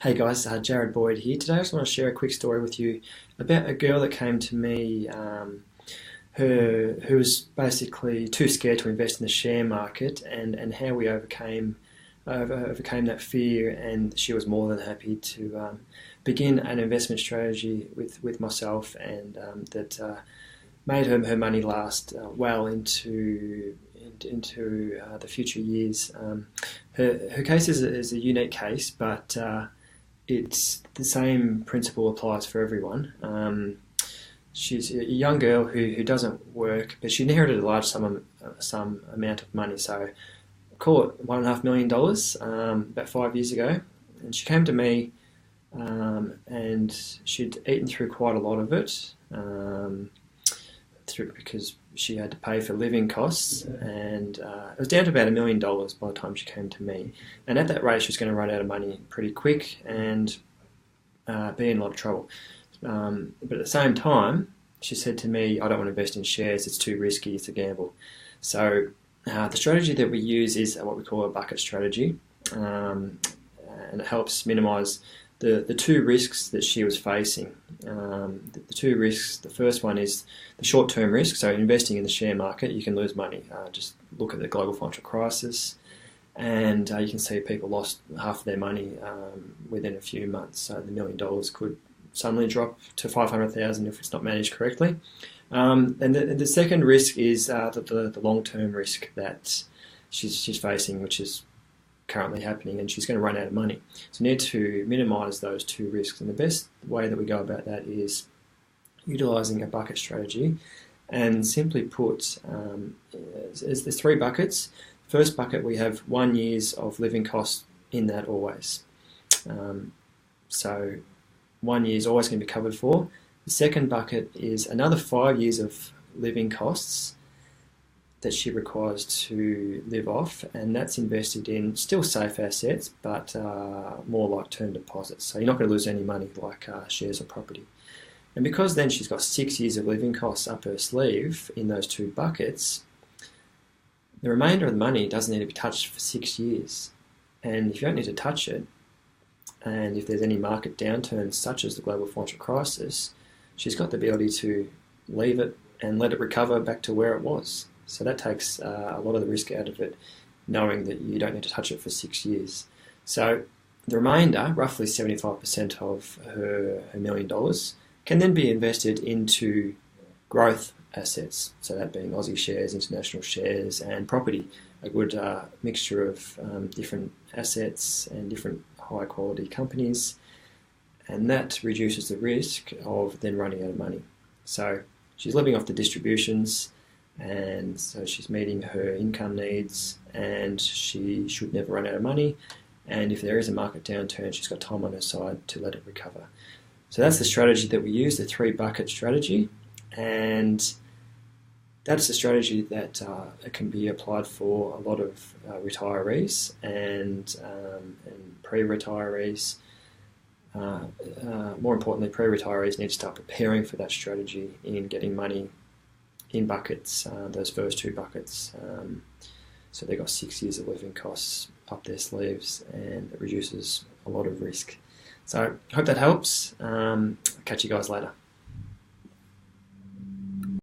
Hey guys, Jared Boyd here. Today I just want to share a quick story with you about a girl that came to me who was basically too scared to invest in the share market and how we overcame that fear, and she was more than happy to begin an investment strategy with myself, and that made her money last well into the future years. Her case is a unique case, but it's the same principle applies for everyone. She's a young girl who doesn't work, but she inherited a large some amount of money. So call it $1.5 million about 5 years ago, and she came to me, and she'd eaten through quite a lot of it, because she had to pay for living costs, and it was down to about $1 million by the time she came to me. And at that rate, she was going to run out of money pretty quick and be in a lot of trouble. But at the same time, she said to me, "I don't want to invest in shares. It's too risky. It's a gamble." So the strategy that we use is what we call a bucket strategy, and it helps minimise the two risks that she was facing. The two risks, the first one is the short-term risk. So investing in the share market, you can lose money. Just look at the global financial crisis, and you can see people lost half of their money within a few months. So the $1 million could suddenly drop to 500,000 if it's not managed correctly. And the second risk is the long-term risk that she's facing, which is currently happening, and she's going to run out of money. So we need to minimise those two risks, and the best way that we go about that is utilising a bucket strategy. And simply put, there's three buckets. First bucket, we have 1 year of living costs in that always. So 1 year is always going to be covered for. The second bucket is another 5 years of living costs that she requires to live off, and that's invested in still safe assets, but more like term deposits. So you're not going to lose any money like shares or property. And because then she's got 6 years of living costs up her sleeve in those two buckets, the remainder of the money doesn't need to be touched for 6 years. And if you don't need to touch it, and if there's any market downturns such as the global financial crisis, she's got the ability to leave it and let it recover back to where it was. So that takes a lot of the risk out of it, knowing that you don't need to touch it for 6 years. So the remainder, roughly 75% of her $1 million, can then be invested into growth assets. So that being Aussie shares, international shares, and property, a good mixture of different assets and different high quality companies. And that reduces the risk of then running out of money. So she's living off the distributions, and so she's meeting her income needs, and she should never run out of money. And if there is a market downturn, she's got time on her side to let it recover. So that's the strategy that we use, the three bucket strategy, and that's the strategy that can be applied for a lot of retirees and pre-retirees. More importantly, pre-retirees need to start preparing for that strategy in getting money in buckets, those first two buckets. So they've got 6 years of living costs up their sleeves, and it reduces a lot of risk. So I hope that helps. Catch you guys later.